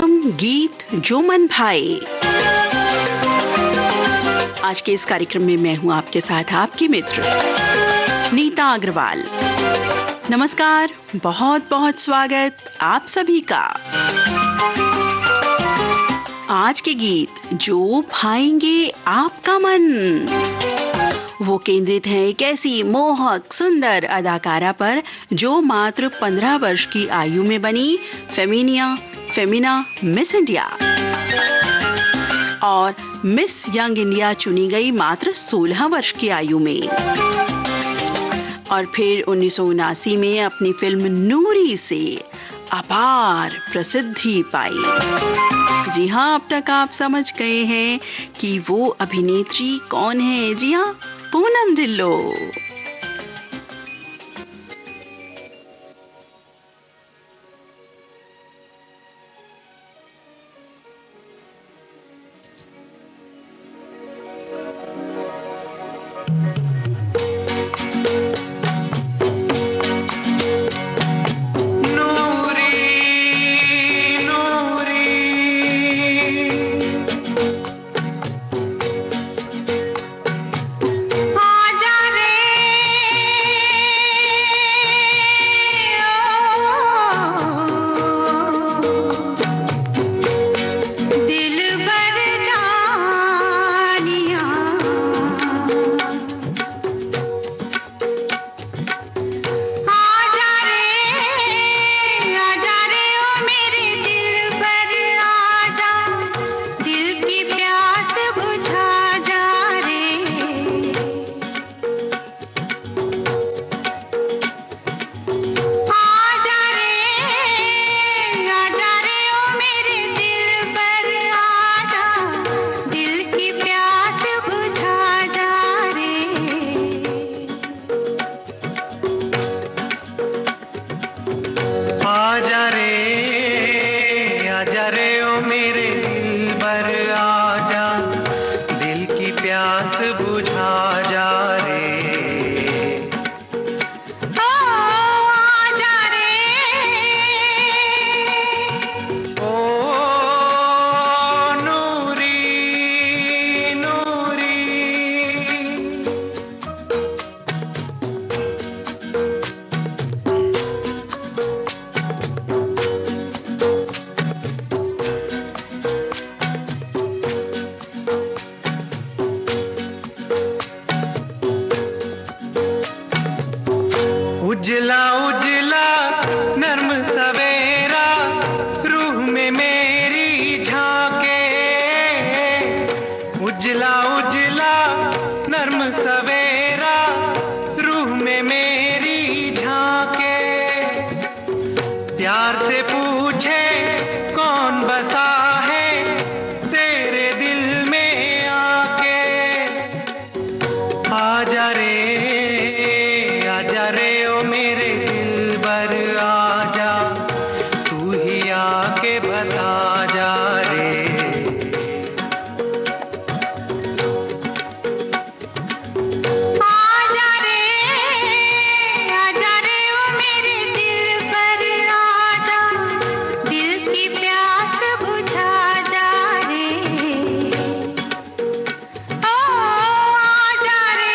कार्यक्रम गीत जो मन भाए। आज के इस कार्यक्रम में मैं हूं आपके साथ आपकी मित्र नीता अग्रवाल। नमस्कार, बहुत बहुत स्वागत आप सभी का। आज के गीत जो भाएंगे आपका मन, वो केंद्रित है एक ऐसी मोहक सुंदर अदाकारा पर जो मात्र 15 वर्ष की आयु में बनी फेमिना मिस इंडिया और मिस यंग इंडिया चुनी गई मात्र 16 वर्ष की आयु में। और फिर 1979 में अपनी फिल्म नूरी से अपार प्रसिद्धि पाई। जी हाँ, अब तक आप समझ गए हैं कि वो अभिनेत्री कौन है। जी हाँ, पूनम ढिल्लो। उजला उजला नर्म सवेरा रूह में मेरी झांके। उजला उजला नर्म सवेरा रूह में मेरी झांके। प्यार से पूछे कौन बसा है तेरे दिल में आके। आजा रे ओ मेरे दिलबर आजा, तू ही आके बता जा रे। आजा रे ओ मेरे दिलबर आजा, दिल की प्यास बुझा जा रे। ओ आजा रे।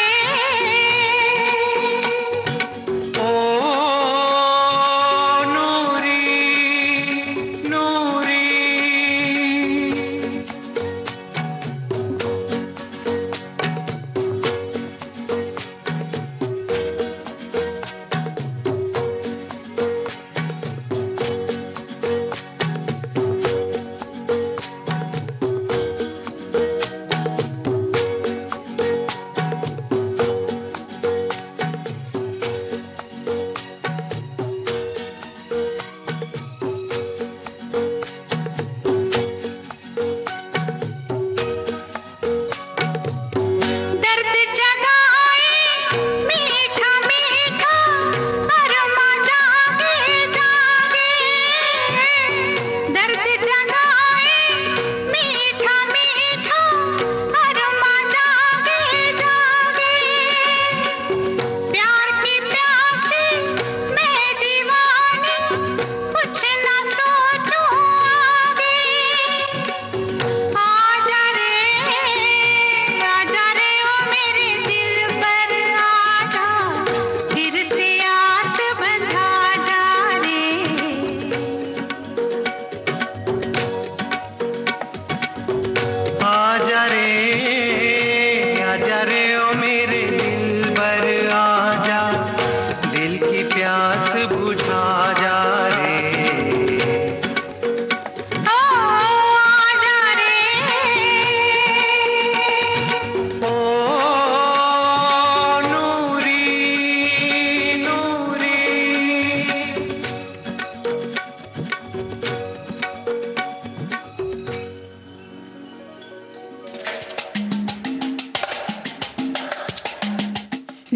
नूरी नूरी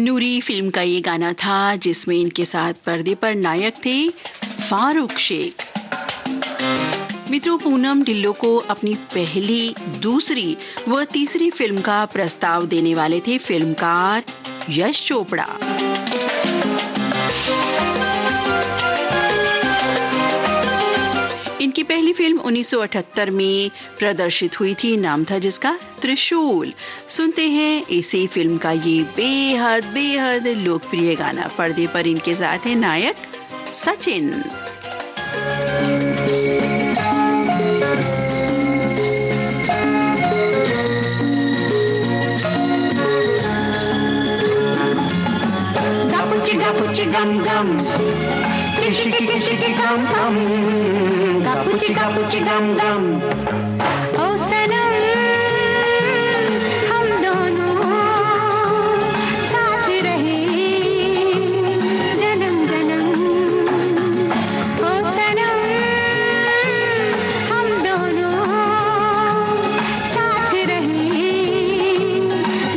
नूरी फिल्म का ये गाना था जिसमें इनके साथ पर्दे पर नायक थे फारूक शेख। मित्रों, पूनम ढिल्लों को अपनी पहली, दूसरी व तीसरी फिल्म का प्रस्ताव देने वाले थे फिल्मकार यश चोपड़ा। इनकी पहली फिल्म 1978 में प्रदर्शित हुई थी, नाम था जिसका त्रिशूल। सुनते हैं इसी फिल्म का ये बेहद बेहद लोकप्रिय गाना। पर्दे पर इनके साथ हैं नायक Sachin. Gapuchi gum gum, kishi gum gum, gapuchi gum gum. ओ सनम हम दोनों साथ रहे जन्म जन्म। ओ सनम हम दोनों साथ रहे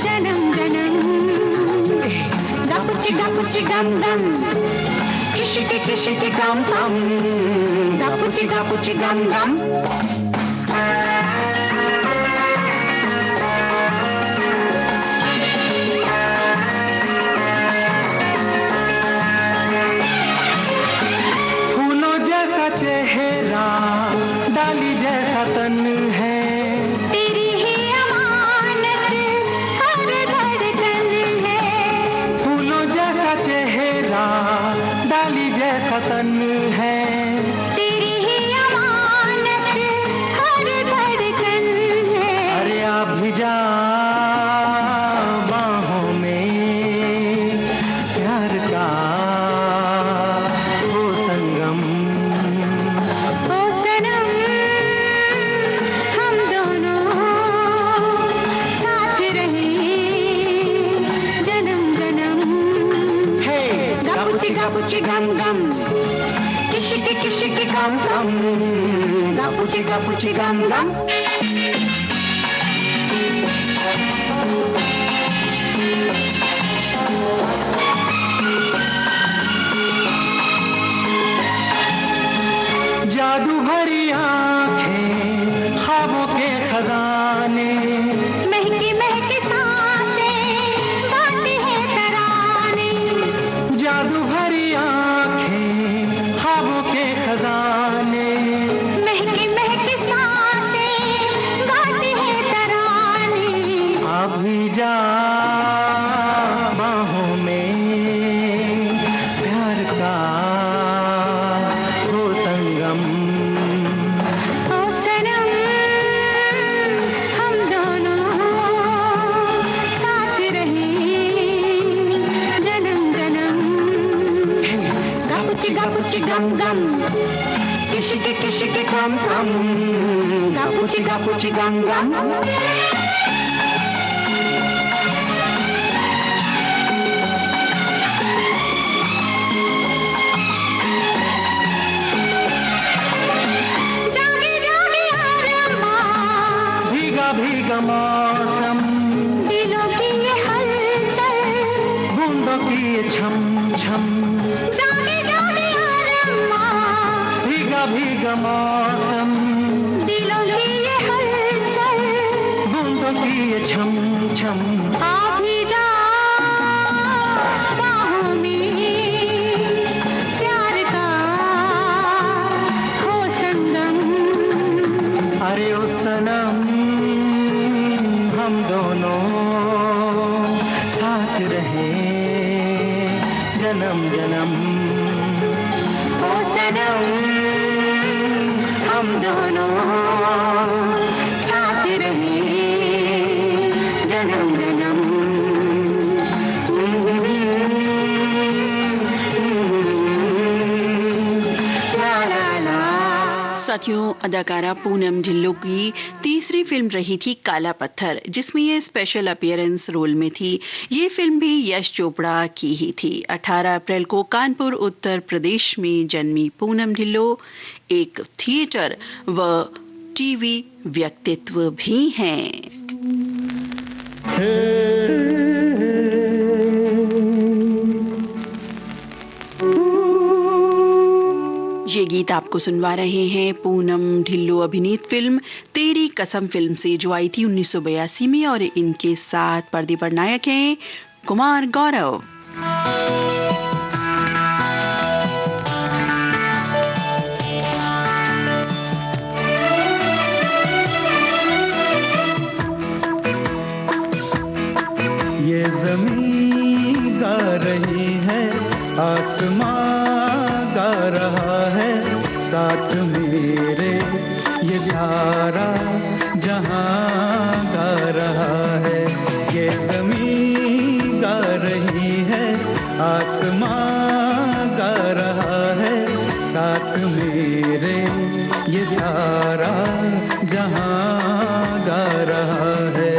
जन्म जन्म। Gapuchi gum gum, kishi gum gum, gapuchi gum gum. फूलों जैसा चेहरा, डाली जैसा तन है, तेरी ही अमानत हर धड़कन है। फूलों जैसा चेहरा, डाली जैसा तन है, तेरी ही अमानत हर धड़कन है। अरे आ भी जा बाहों में, प्यार का वो संगम। ओ सनम हम दोनों साथ रहे जन्म जन्म। हे gapuchi gum gum, kishi gum gum, gapuchi gum gum. जादू भरी आंखें, ख्वाबों के खजाने, महकी महकी सांसें गाती है तराने। जादू भरी आंखें, ख्वाबों के खजाने, महकी महकी सांसें गाती है तराने। अभी जा बाहों में, प्यार का वो संगम। ओ सनम हम दोनों साथ रहे जन्म जन्म। gapuchi gum gum, kishi gum gum, gapuchi gum gum. जागे जागे अरमा भीगा मौसम, दिलों की ये हलचल। बूंदों की ये छम छम, जागे जागे अरमा भीगा मौसम, दिलों की ये हलचल। बूंदों की ये छम छम। आ भी जा बाहों में, प्यार का हो संगम। अरे ओ सनम हम दोनों साथ रहे जन्म जन्म। ओ सनम हम दोनों साथ रहे जन्म जन्म। ला ला ला। साथियों, अदाकारा पूनम ढिल्लों की तीसरी फिल्म रही थी काला पत्थर, जिसमें ये स्पेशल अपीयरेंस रोल में थी। ये फिल्म भी यश चोपड़ा की ही थी। 18 अप्रैल को कानपुर, उत्तर प्रदेश में जन्मी पूनम ढिल्लों एक थिएटर व टीवी व्यक्तित्व भी हैं। गीत आपको सुनवा रहे हैं पूनम ढिल्लो अभिनीत फिल्म तेरी कसम फिल्म से, जो आई थी 1982 में, और इनके साथ पर्दे पर नायक हैं कुमार गौरव। ये ज़मीं गा रही है, आसमां गा रहा है, साथ मेरे ये सारा जहां गा रहा है। ये ज़मीं गा रही है, आसमां गा रहा है, साथ मेरे ये सारा जहां गा रहा है।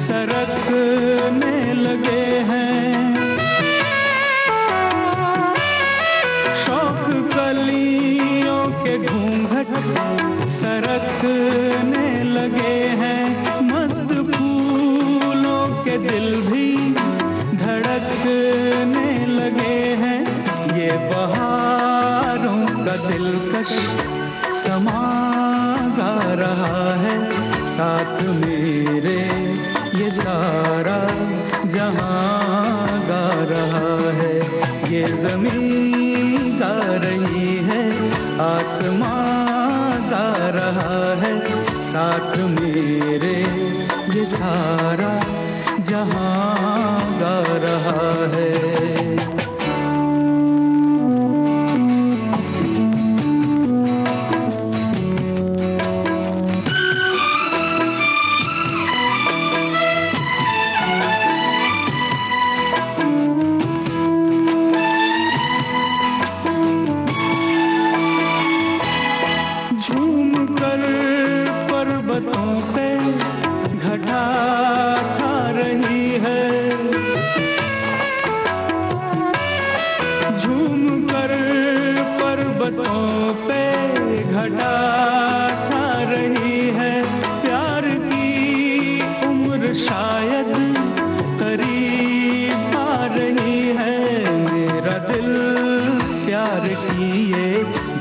सरकने लगे हैं, शौक कलियों के घूंघट सरकने लगे हैं, मस्त फूलों के दिल भी धड़कने लगे हैं। ये बहारों का दिलकश समा गा रहा है, साथ मेरे ये सारा जहां गा रहा है। ये ज़मीं गा रही है, आसमां गा रहा है, साथ मेरे ये सारा जहां गा रहा है।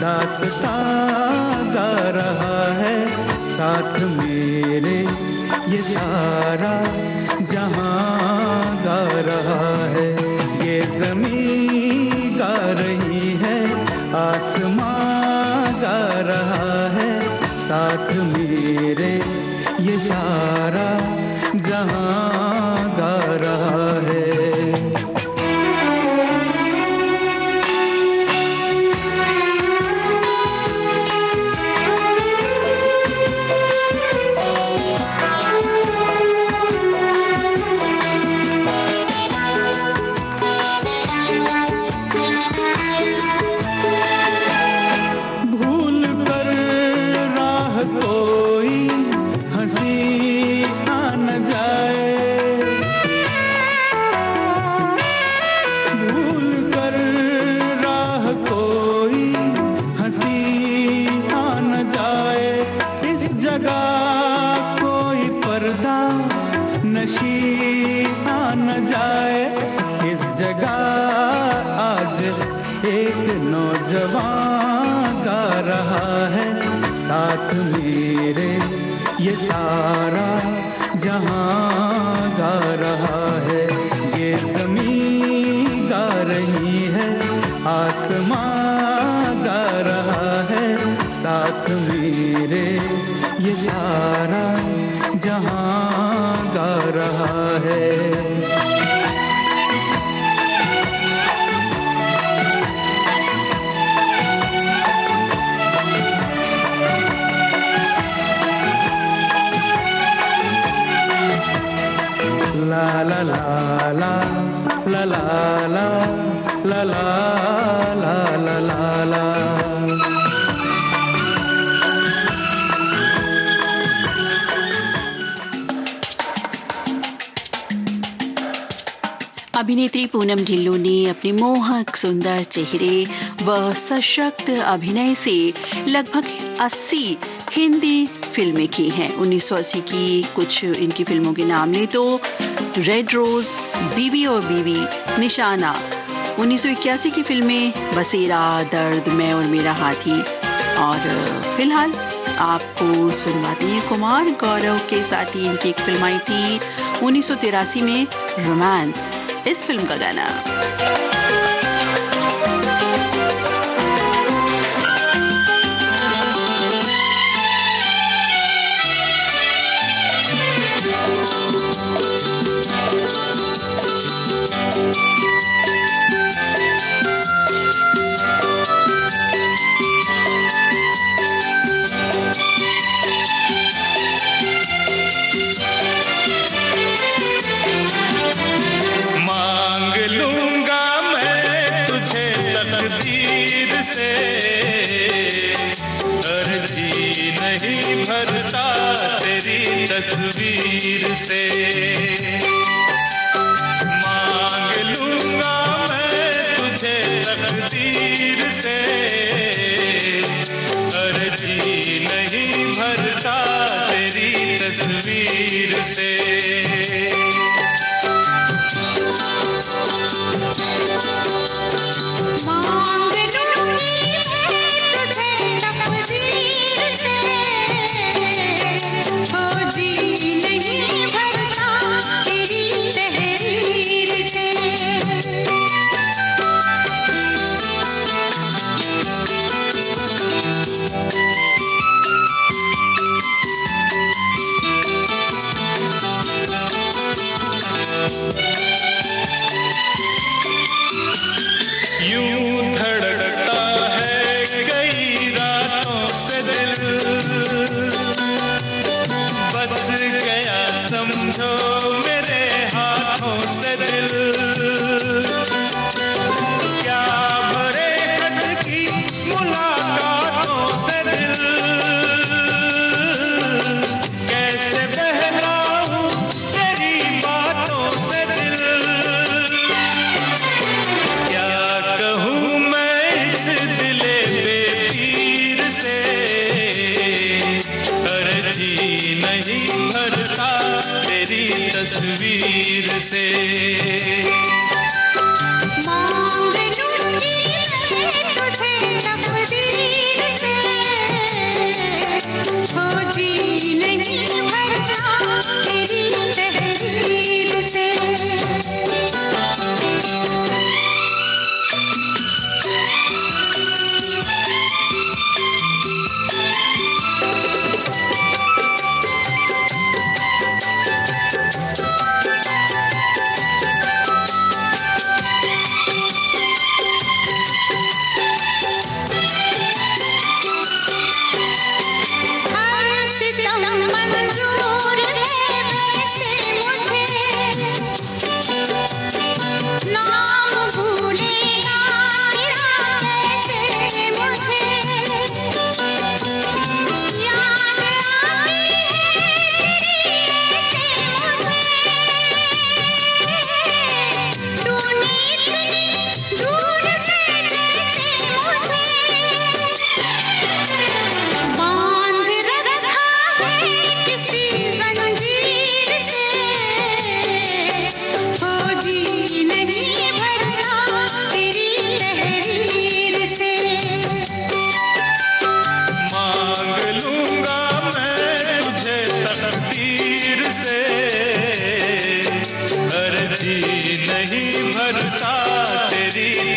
दास्तां गा रहा है, साथ मेरे ये सारा जहां गा रहा है। ये ज़मीं गा रही है, आसमां गा रहा है, साथ मेरे ये सारा जहां गा रहा है। नौजवान गा रहा है, साथ मेरे ये सारा जहां गा रहा है। ये ज़मीं गा रही है, आसमां गा रहा है, साथ मेरे ये सारा जहां गा रहा है। La la la la la la la la la la la la la। अभिनेत्री पूनम ढिल्लों ने अपने मोहक सुंदर चेहरे व सशक्त अभिनय से लगभग 80 हिंदी फिल्में की हैं। 1980 की कुछ इनकी फिल्मों के नाम ले तो रेड रोज, बीवी और बीवी, निशाना। 1981 की फिल्में बसेरा, दर्द, मैं और मेरा हाथी। और फिलहाल आपको सुनवाते हैं कुमार गौरव के साथ ही इनकी एक फिल्म आई थी 1983 में, रोमांस। इस फिल्म का गाना तस्वीर से मांग लूंगा मैं तुझे तकदीर से, अर्जी नहीं भरता तेरी तस्वीर से। तस्वीर से मांग लूंगी मैं तुझे तकदीर से, खोजी नहीं भरता तेरी तहरीर से।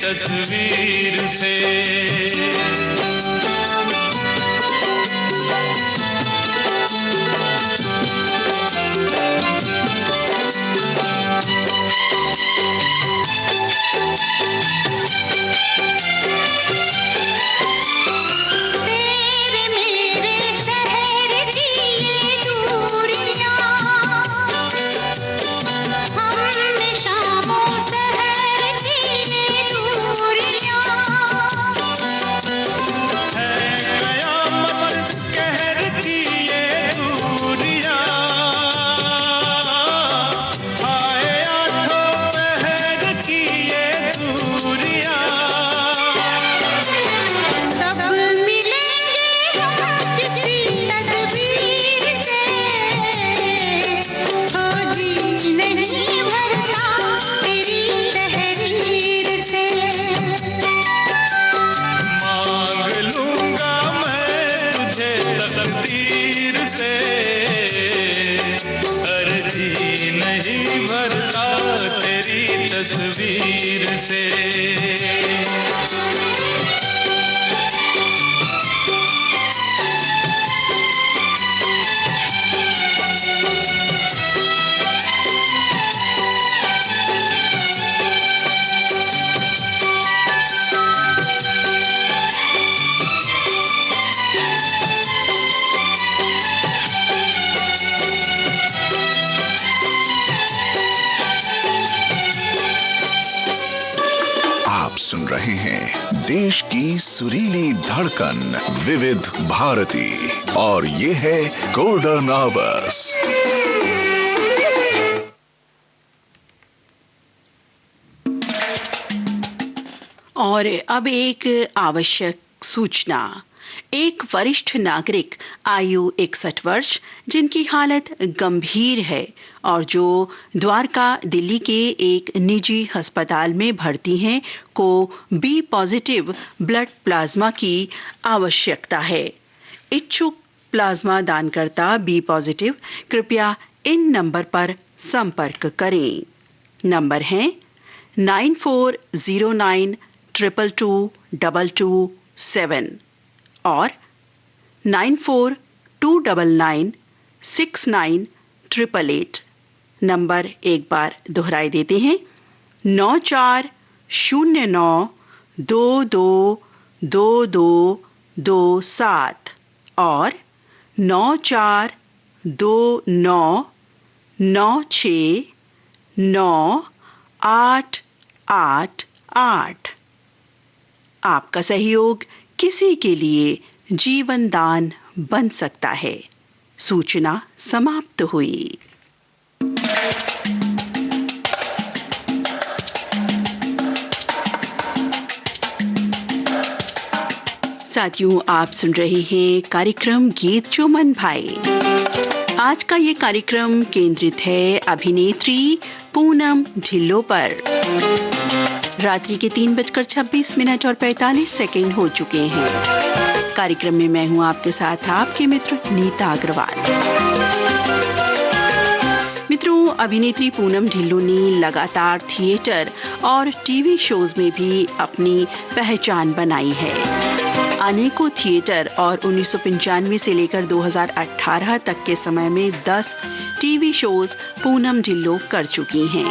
तस्वीर से है तस्वीर से। सुन रहे हैं देश की सुरीली धड़कन विविध भारती और ये है गोल्डन आवर्स। और अब एक आवश्यक सूचना। एक वरिष्ठ नागरिक आयु 61 वर्ष जिनकी हालत गंभीर है और जो द्वारका दिल्ली के एक निजी अस्पताल में भर्ती हैं को बी पॉजिटिव ब्लड प्लाज्मा की आवश्यकता है। इच्छुक प्लाज्मा दानकर्ता बी पॉजिटिव कृपया इन नंबर पर संपर्क करें। नंबर है 9409222227 और 9429969888। नंबर एक बार दोहराई देते हैं 9409222227 और 9429969888। आपका सहयोग किसी के लिए जीवन दान बन सकता है। सूचना समाप्त हुई। साथियों, आप सुन रहे हैं कार्यक्रम गीत जो मन भाए। आज का ये कार्यक्रम केंद्रित है अभिनेत्री पूनम ढिल्लों पर। रात्रि के 3:26 और 45 सेकंड हो चुके हैं। कार्यक्रम में मैं हूं आपके साथ आपके मित्र नीता अग्रवाल। मित्रों, अभिनेत्री पूनम ढिल्लों ने लगातार थिएटर और टीवी शोज में भी अपनी पहचान बनाई है। अनेकों थिएटर और 1995 से लेकर 2018 तक के समय में 10 टीवी शोज पूनम ढिल्लों कर चुकी हैं।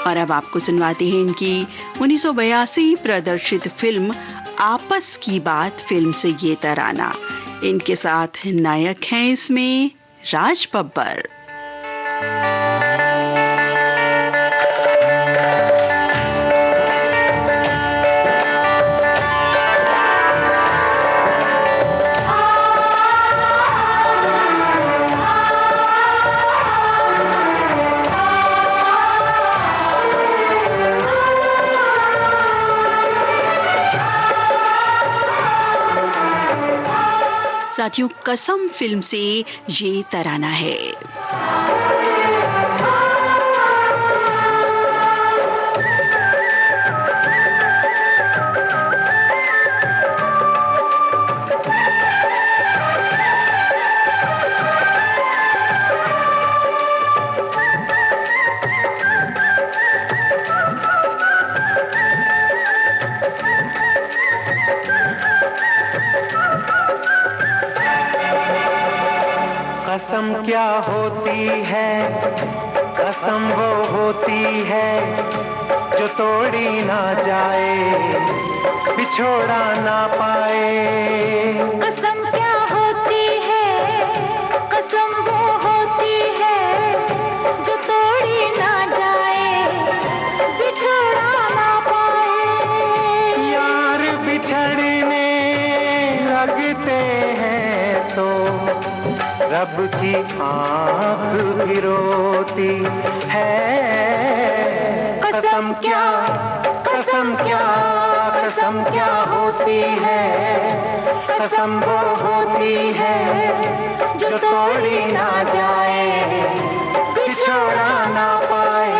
और अब आपको सुनवाते हैं इनकी 1982 प्रदर्शित फिल्म आपस की बात फिल्म से ये तराना। इनके साथ नायक हैं इसमें राज बब्बर। साथियों, कसम फिल्म से ये तराना है। कसम क्या होती है, कसम वो होती है जो तोड़ी ना जाए, बिछोड़ा ना पाए। कसम क्या होती है, कसम वो होती है जो तोड़ी ना जाए, बिछोड़ा ना पाए। यार बिछड़ने लगते हैं तो रब की आँख भी रोती है। कसम क्या, कसम क्या, कसम क्या होती है, कसम वो होती है जो तोड़ी ना जाए, बिछोड़ा ना पाए।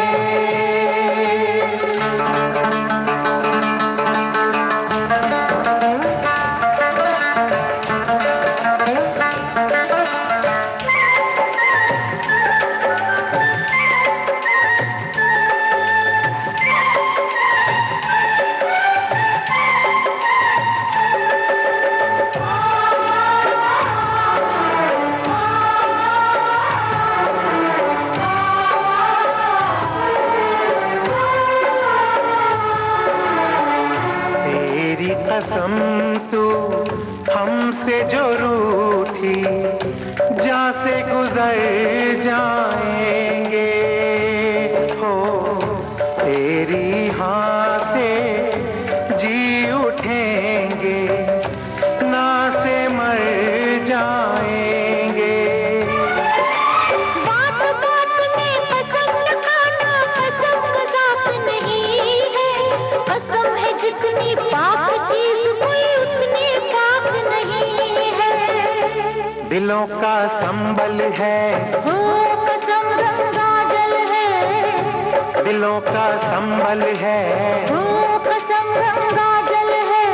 संबल है, हो कसम गंगा जल है, दिलों का संबल है, हो कसम गंगा जल है,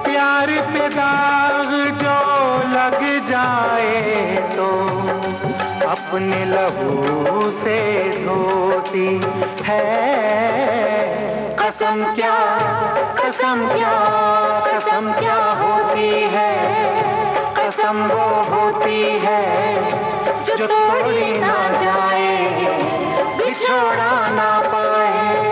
प्यार पे दाग जो लग जाए तो अपने लहू से धोती है। कसम क्या, कसम क्या, कसम क्या होती है, कसम वो होती है जो तोड़ी ना जाए, बिछोड़ा ना पाए।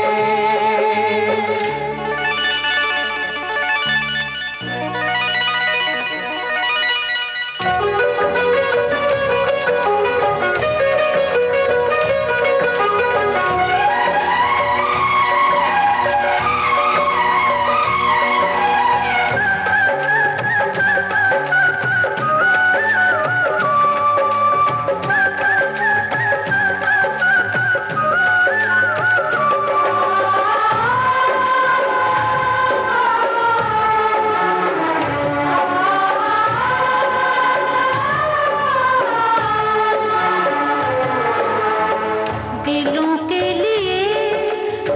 दिलों के लिए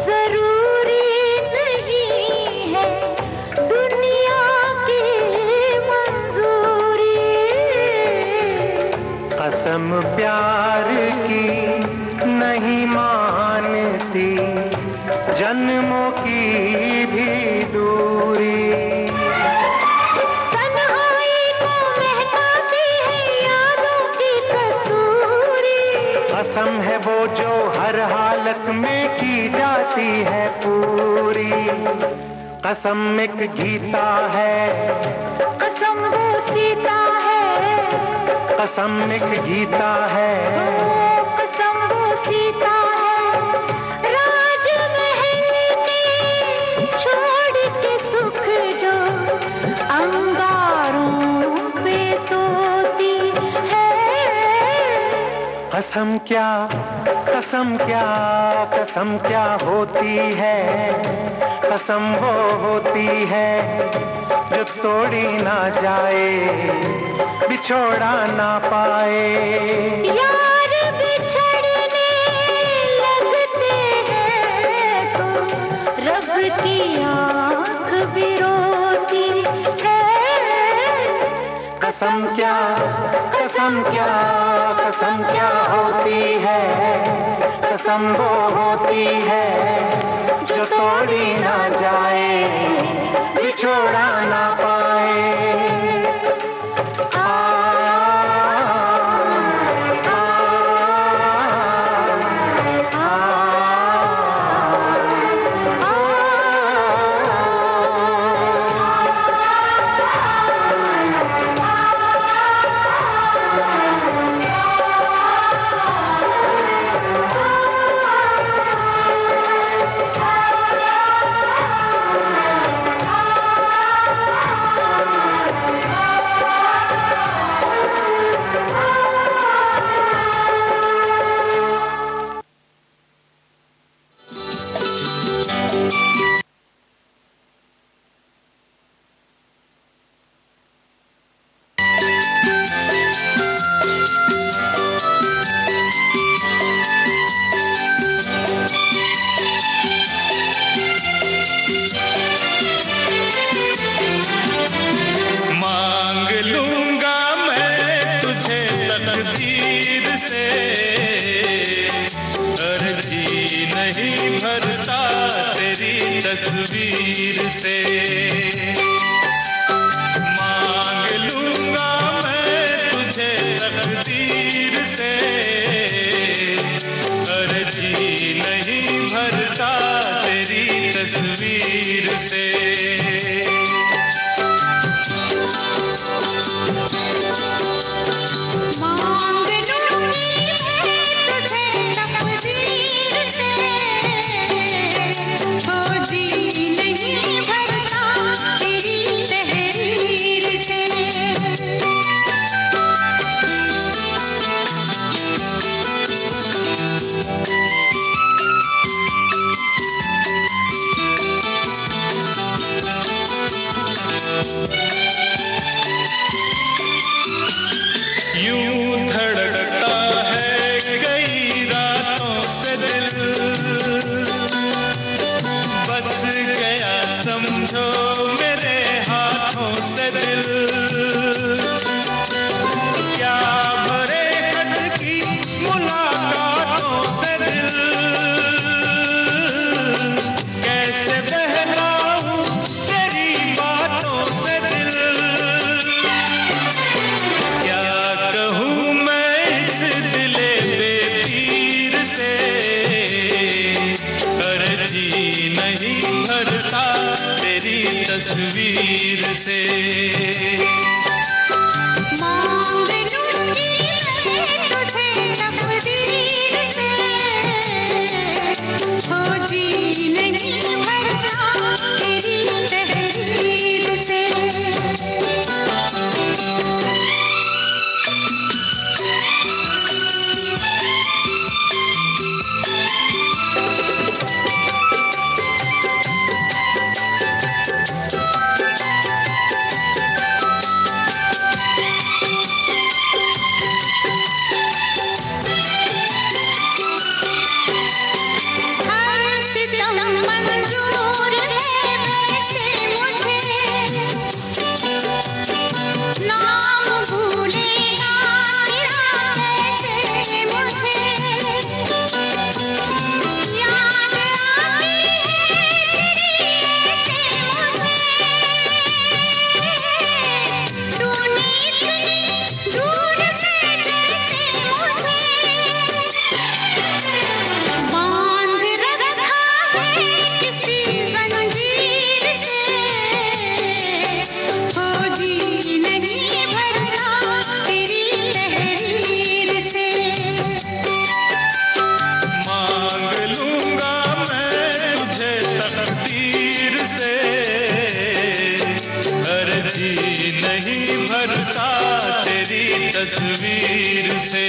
जरूरी नहीं है दुनिया की मंजूरी। कसम प्यार की नहीं मानती जन्मों की भी दूरी। तन्हाई को महकाती है यादों की कसूरी। कसम है वो जो हर हालत में की जाती है पूरी। कसम एक गीता है, कसम वो सीता है, कसम एक गीता है, कसम वो सीता है, राजमहल के छोड़ के सुख जो अंगारों पे सोती है। कसम क्या, कसम क्या, कसम क्या होती है, कसम वो होती है जो तोड़ी ना जाए, बिछोड़ा ना पाए। यार बिछड़ने लगते हैं तो रब की आँख भी रोती है। कसम क्या, कसम क्या, कसम क्या होती है, कसम वो होती है जो तोड़ी ना जाए, बिछोड़ा ना पाए। तस्वीर से मांग लूंगा मैं तुझे तकदीर से, अर्जी नहीं भरता तेरी तस्वीर से। समझो मेरे हाथों से दिल, क्या भरे खत की मुलाकातों से दिल, कैसे बहलाऊं तेरी बातों से दिल, क्या कहूँ मैं इस दिले बेपीर से, अर्जी नहीं भरता तेरी तस्वीर से। मांग लूंगी मैं तुझे तकदीर से, खोजी नहीं भरता तेरी तहरीर से। तस्वीर से।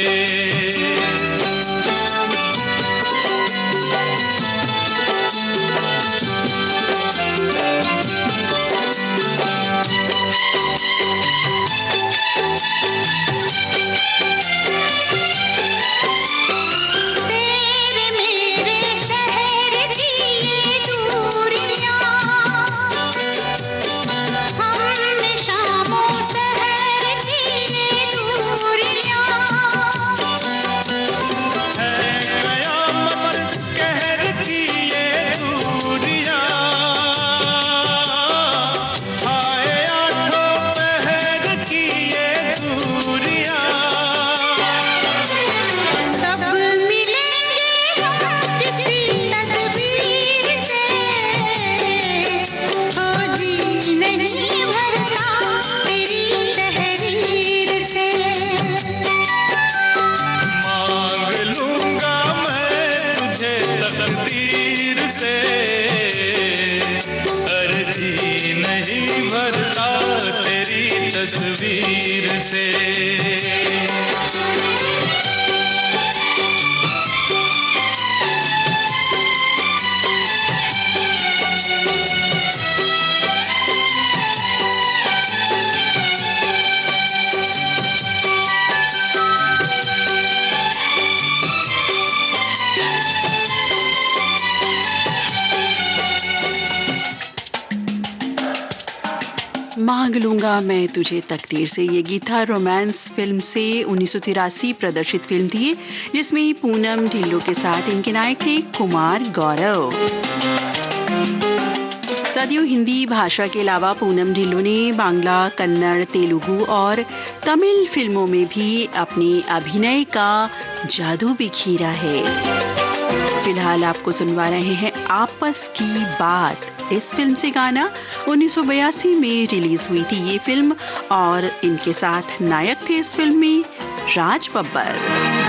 तस्वीर से। मांग लूंगा मैं तुझे तकदीर से, ये गीत था रोमांस फिल्म से 1983 प्रदर्शित फिल्म थी, जिसमें पूनम ढिल्लों के साथ इनके नायक थे कुमार गौरव। साथियों, हिंदी भाषा के अलावा पूनम ढिल्लों ने बांग्ला, कन्नड़, तेलुगु और तमिल फिल्मों में भी अपने अभिनय का जादू बिखेरा है। फिलहाल आपको सुनवा रहे हैं आपस की बात। इस फिल्म से गाना 1982 में रिलीज हुई थी ये फिल्म, और इनके साथ नायक थे इस फिल्म में राज बब्बर।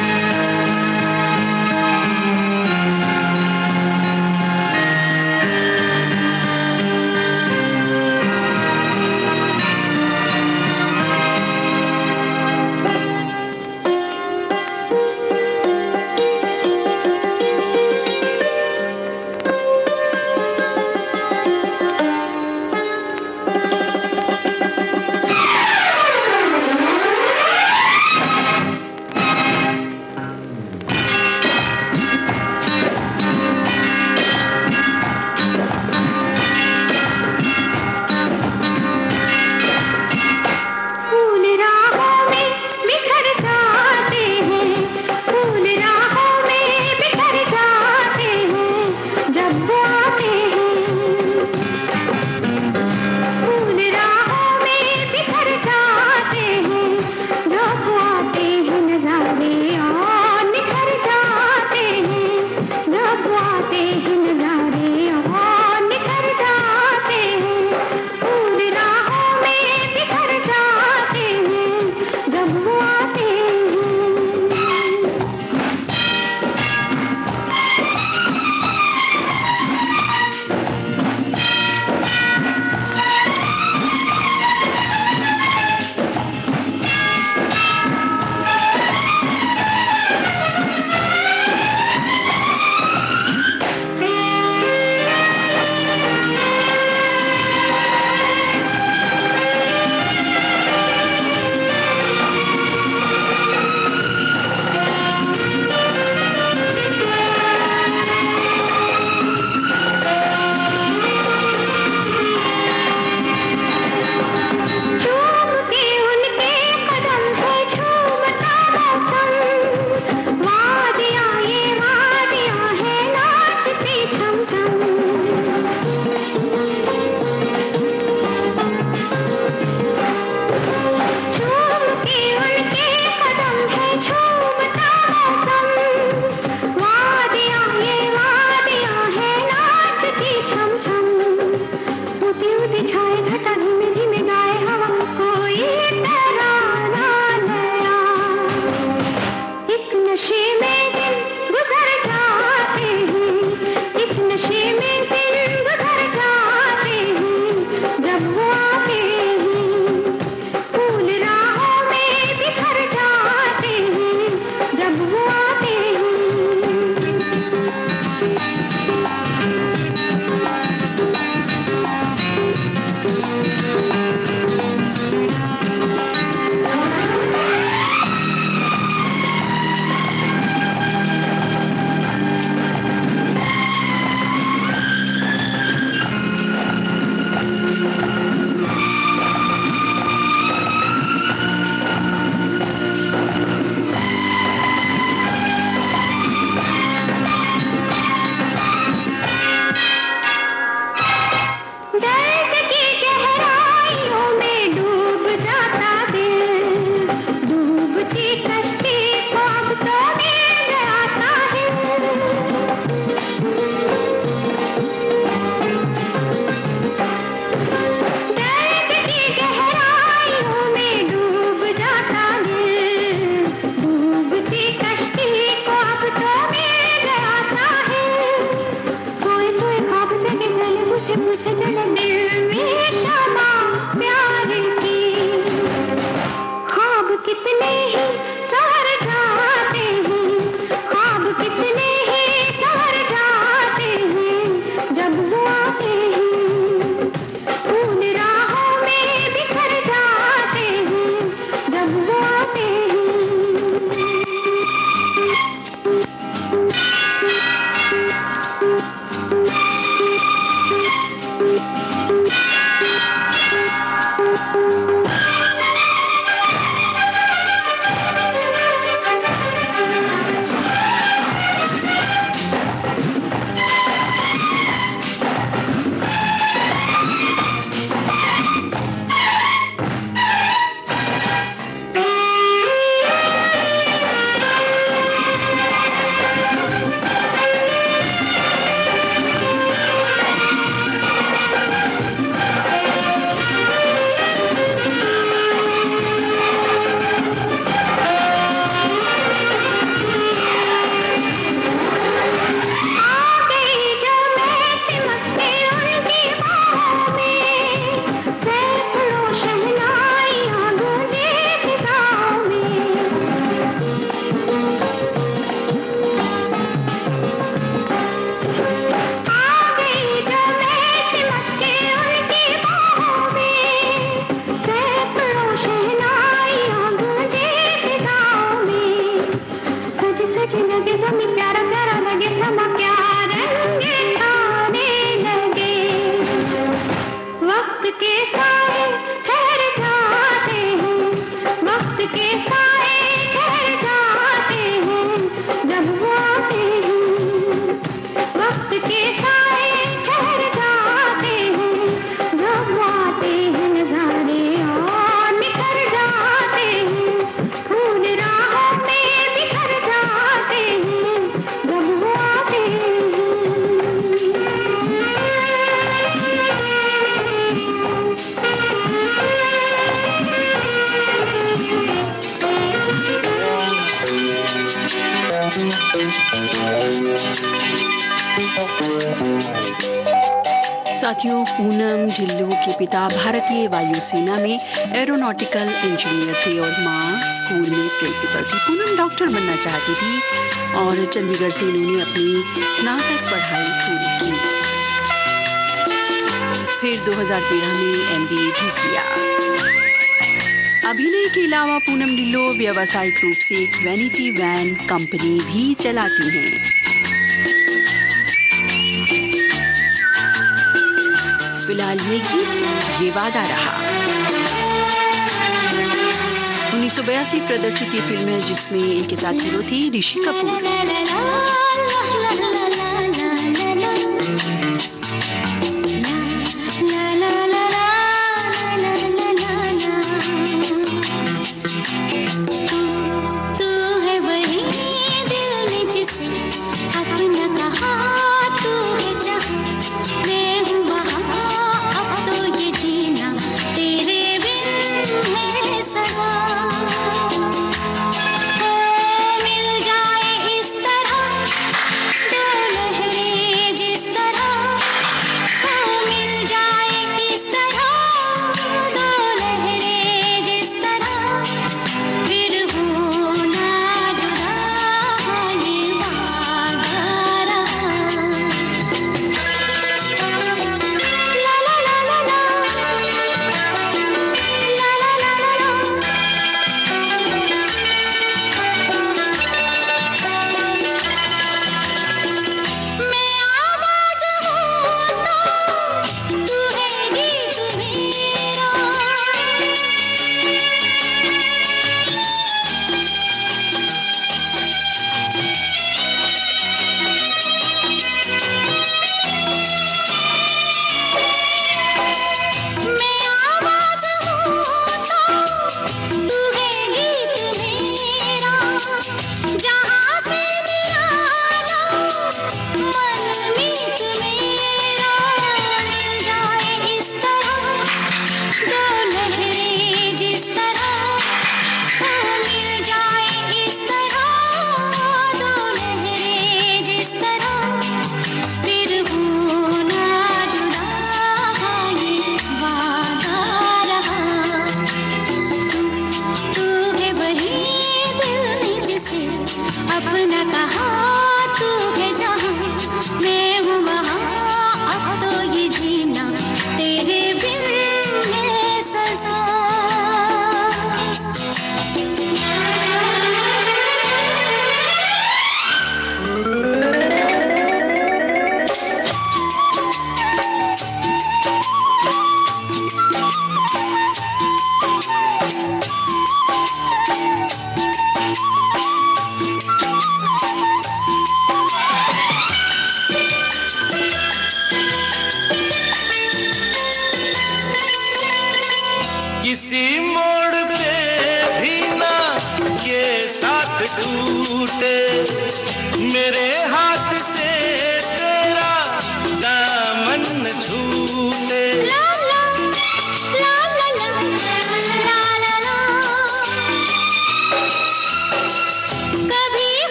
साथियों, पूनम ढिल्लों के पिता भारतीय वायुसेना में एरोनॉटिकल इंजीनियर थे और माँ स्कूल में प्रिंसिपल थी। पूनम डॉक्टर बनना चाहती थी और चंडीगढ़ से इन्होंने अपनी स्नातक पढ़ाई पूरी की। फिर 2013 में MBA भी किया। अभिनय के अलावा पूनम ढिल्लों व्यावसायिक रूप से एक वैनिटी वैन कंपनी भी चलाती हैं। फिलहाल ये गीत ये वादा रहा 1982 प्रदर्शित ये फिल्म है जिसमें इनके साथ हीरो थी ऋषि कपूर।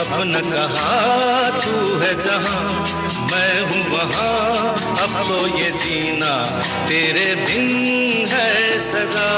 अपना कहा तू है जहां मैं हूँ वहां, अब तो ये जीना तेरे बिन है सजा।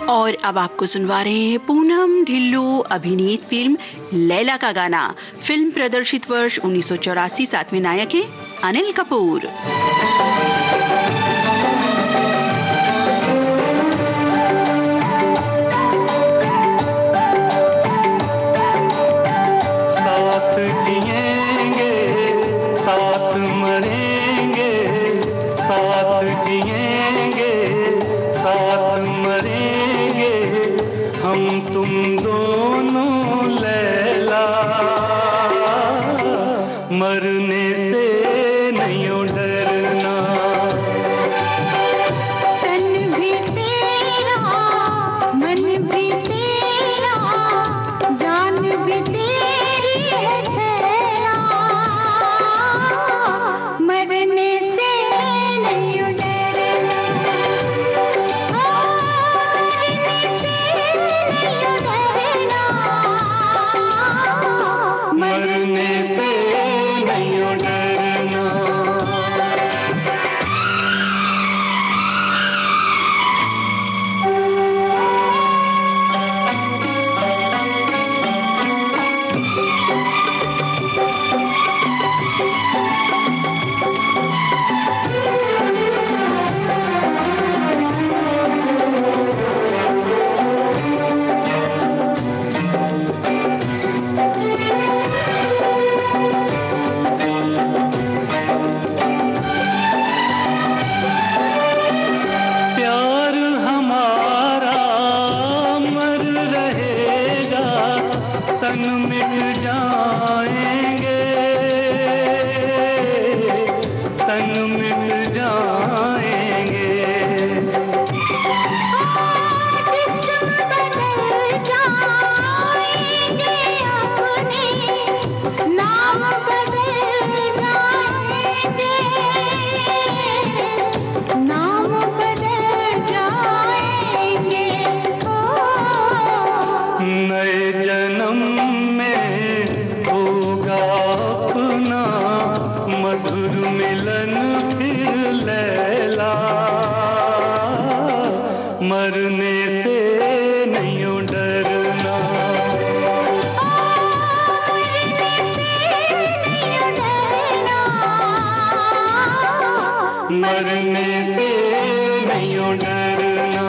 और अब आपको सुनवा रहे हैं पूनम ढिल्लो अभिनीत फिल्म लैला का गाना। फिल्म प्रदर्शित वर्ष 1984, साथ में नायक है अनिल कपूर। साथ जिएंगे साथ मरेंगे, साथ जिएंगे साथ मरेंगे, हम तुम दोनों लैला, मरने से नहीं डरना। तन भी तेरा मन भी तेरा जान भी तेरी है छैला, मरने से नहीं डरना, मरने से नहीं डरना, मरने से नहीं डरना। प्यार हमारा अमर रहेगा, तन मिट जाएंगे, तन मिट जाएंगे। जिस्म बदल जाएंगे अपने, नाम बदल जाएंगे, नाम बदल जाएंगे। नए जन्म में होगा अपना मधुर मिलन फिर लैला, मरने से नहीं डरना। मरने से नहीं डरना।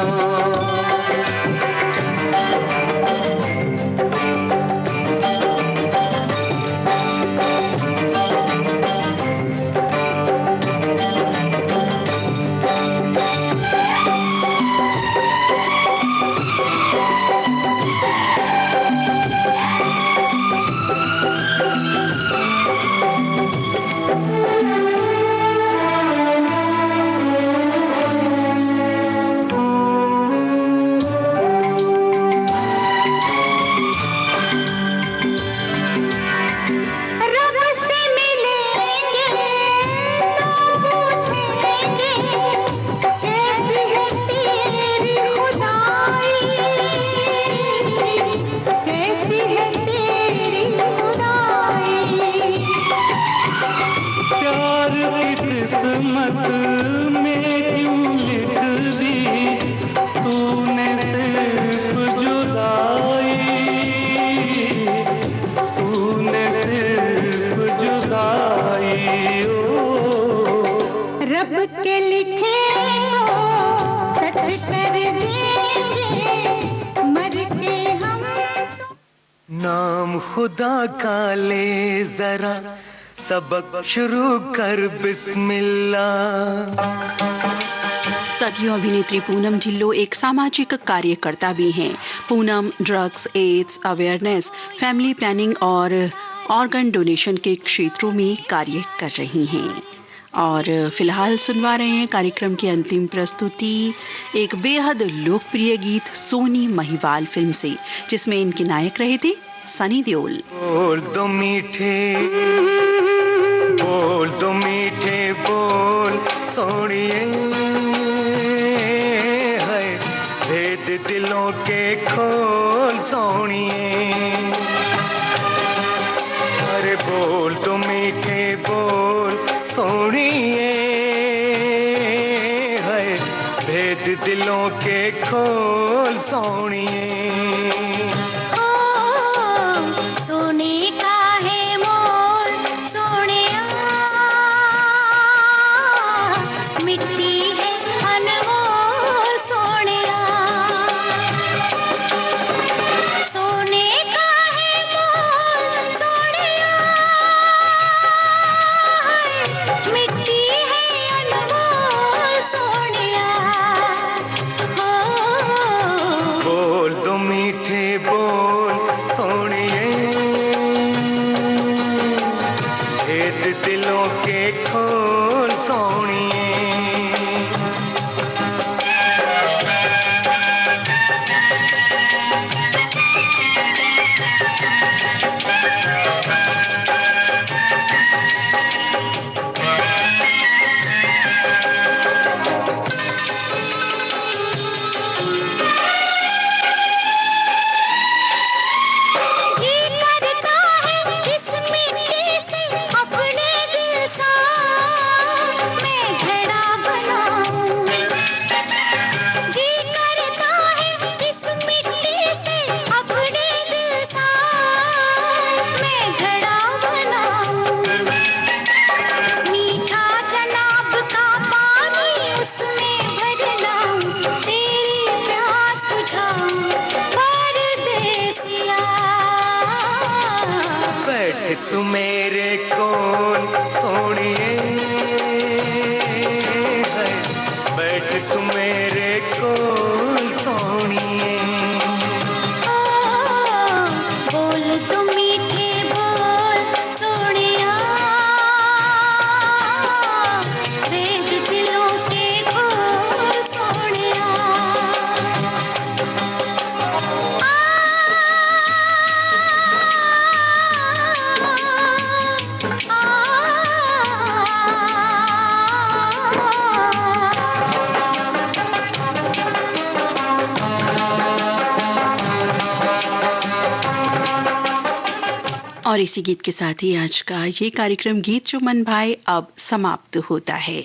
रब से मिलेंगे तो पूछेंगे, कैसी है तेरी खुदाई, कैसी है तेरी खुदाई। प्यार की किस्मत में क्यों लिख दी तूने सिर्फ जुदाई, तूने सिर्फ जुदाई। ओ रब के लिखे को सच कर देंगे, मर के हम तो नाम खुदा का ले जरा, सबक शुरू कर बिस्मिल्लाह। साथियों, अभिनेत्री पूनम ढिल्लो एक सामाजिक कार्यकर्ता भी हैं। Poonam drugs, AIDS awareness, family planning और ऑर्गन डोनेशन के क्षेत्रों में कार्य कर रही हैं। और फिलहाल सुनवा रहे हैं कार्यक्रम की अंतिम प्रस्तुति, एक बेहद लोकप्रिय गीत सोनी महिवाल फिल्म से, जिसमें इनके नायक रहे थे सनी देओल। बोल दो मीठे, बोल दो मीठे बोल सोनिए, है भेद दिलों के खोल सोनिए। अरे बोल दो मीठे बोल सोनिए, है भेद दिलों के खोल खोल सोनिए। सोने का है मोल सोनिया, मिट्टी है अनमोल सोनिया। सोने का है मोल सोनिया, मिट्टी है अनमोल सोनिया। बोल दो मीठे बोल सोनिए, भेद दिलों के खोल सोनिए। जी करता है इस मिट्टी से अपने दिल का मैं घड़ा बनाऊं। जी करता है इस मिट्टी से अपने दिल का मैं घड़ा बनाऊं। मीठा जनाब का पानी उसमें भर लाऊं, तेरी प्यास बुझाऊं परदेसिया। बैठ तू मेरे कोल सोनिए, बैठ तू मेरे कोल सोनिए। बोल तू मीठे बोल सोनिया, भेद दिलों के खोल सोनिया। और इसी गीत के साथ ही आज का ये कार्यक्रम गीत जो मन भाए अब समाप्त होता है।